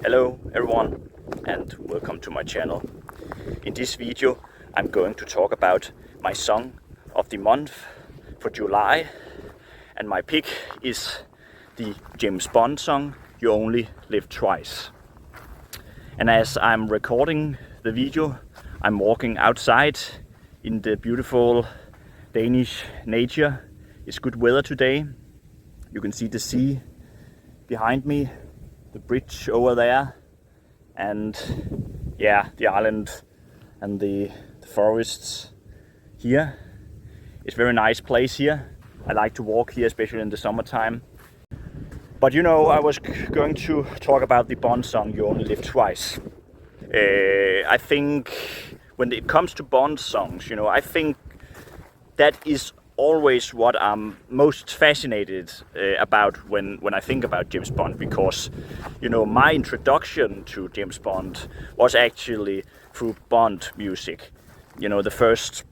Hello everyone and welcome to my channel. In this video I'm going to talk about my song of the month for July, and my pick is the James Bond song You Only Live Twice. And as I'm recording the video, I'm walking outside in the beautiful Danish nature. It's good weather today. You can see the sea behind me, the bridge over there, and the island and the forests here. It's a very nice place here. I like to walk here, especially in the summertime. But I was going to talk about the Bond song You Only Live Twice. I think when it comes to Bond songs, I think that is always what I'm most fascinated about when I think about James Bond, because my introduction to James Bond was actually through Bond music. The first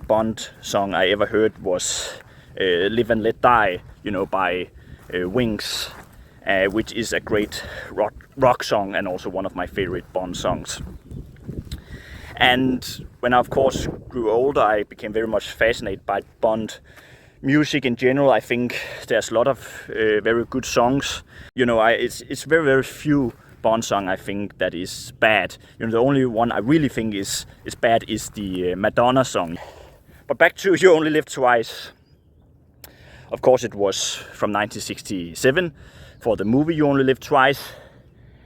Bond song I ever heard was Live and Let Die, by Wings, which is a great rock song and also one of my favorite Bond songs. And when I, of course, grew older, I became very much fascinated by Bond music in general. I think there's a lot of very good songs. It's very, very few Bond songs I think that is bad. The only one I really think is bad is the Madonna song. But back to You Only Live Twice. Of course, it was from 1967 for the movie You Only Live Twice.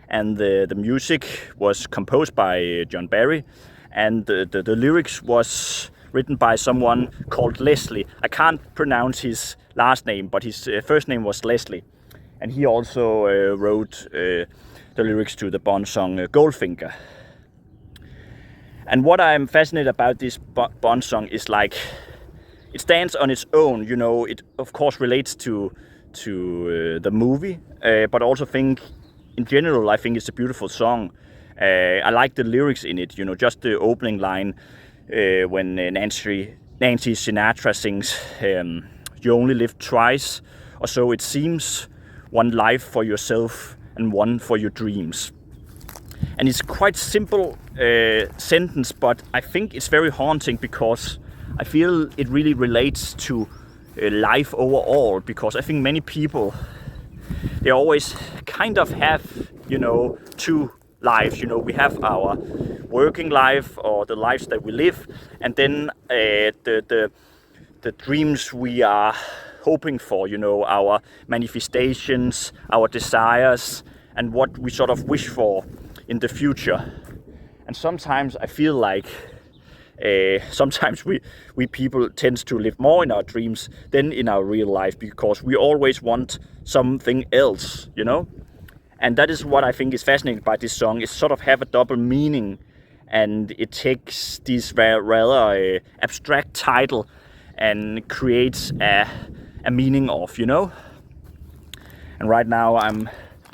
And the music was composed by John Barry. And the lyrics was written by someone called Leslie. I can't pronounce his last name, but his first name was Leslie. And he also wrote the lyrics to the Bond song Goldfinger. And what I'm fascinated about this Bond song is it stands on its own. It of course relates to the movie, but also in general I think it's a beautiful song. I like the lyrics in it, just the opening line when Nancy Sinatra sings You only live twice, or so it seems, one life for yourself and one for your dreams. And it's quite simple sentence, but I think it's very haunting because I feel it really relates to life overall, because I think many people, they always kind of have, two lives. We have our working life or the lives that we live, and then the dreams we are hoping for, our manifestations, our desires, and what we sort of wish for in the future. And sometimes I feel like sometimes we people tend to live more in our dreams than in our real life, because we always want something else, And that is what I think is fascinating by this song. It sort of have a double meaning, and it takes this rather abstract title and creates a meaning of, And right now I'm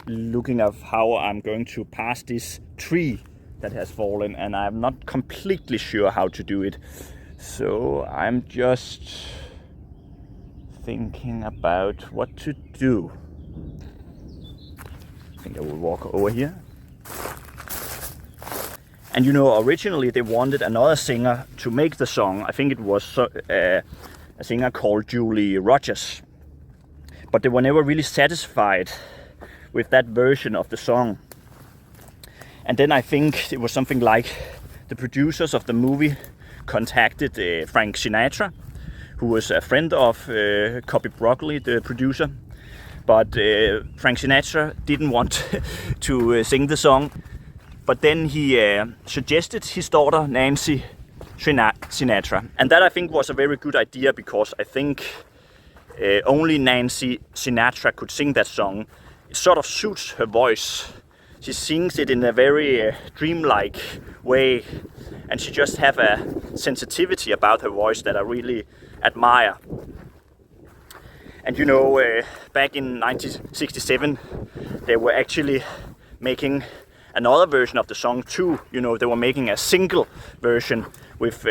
looking at how I'm going to pass this tree that has fallen, and I'm not completely sure how to do it. So I'm just thinking about what to do. I think I will walk over here. And originally they wanted another singer to make the song. I think it was a singer called Julie Rogers. But they were never really satisfied with that version of the song. And then I think it was something like the producers of the movie contacted Frank Sinatra, who was a friend of Cubby Broccoli, the producer. But Frank Sinatra didn't want to sing the song. But then he suggested his daughter Nancy Sinatra. And that I think was a very good idea, because I think only Nancy Sinatra could sing that song. It sort of suits her voice. She sings it in a very dreamlike way, and she just have a sensitivity about her voice that I really admire. And back in 1967, they were actually making another version of the song too. They were making a single version with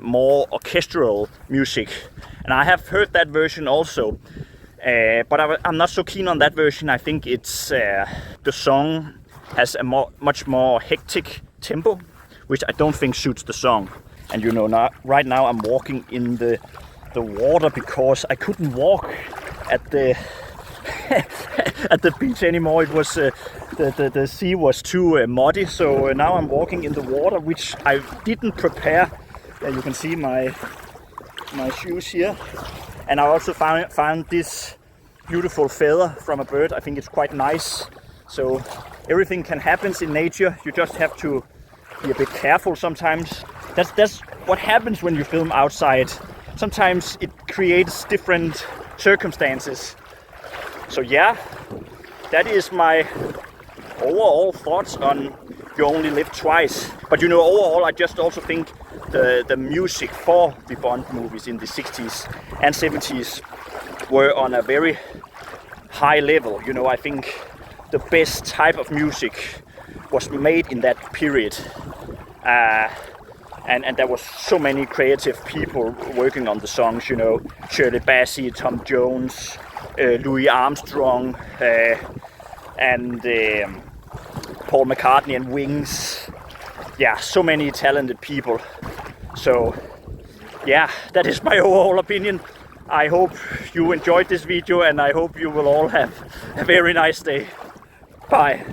more orchestral music. And I have heard that version also. But I'm not so keen on that version. I think it's the song has a much more hectic tempo, which I don't think suits the song. And you know, right now I'm walking in the water because I couldn't walk at the at the beach anymore. It was the sea was too muddy, so now I'm walking in the water, which I didn't prepare. You can see my shoes here, and I also found this beautiful feather from a bird. I think it's quite nice. So everything can happen in nature. You just have to be a bit careful sometimes. That's what happens when you film outside. Sometimes it creates different circumstances. So yeah, that is my overall thoughts on You Only Live Twice. But you know, overall I just also think the music for the Bond movies in the 60s and 70s were on a very high level. You know, I think the best type of music was made in that period. And there was so many creative people working on the songs, you know, Shirley Bassey, Tom Jones, Louis Armstrong, and Paul McCartney and Wings. Yeah, so many talented people. So yeah, that is my overall opinion. I hope you enjoyed this video, and I hope you will all have a very nice day. Bye.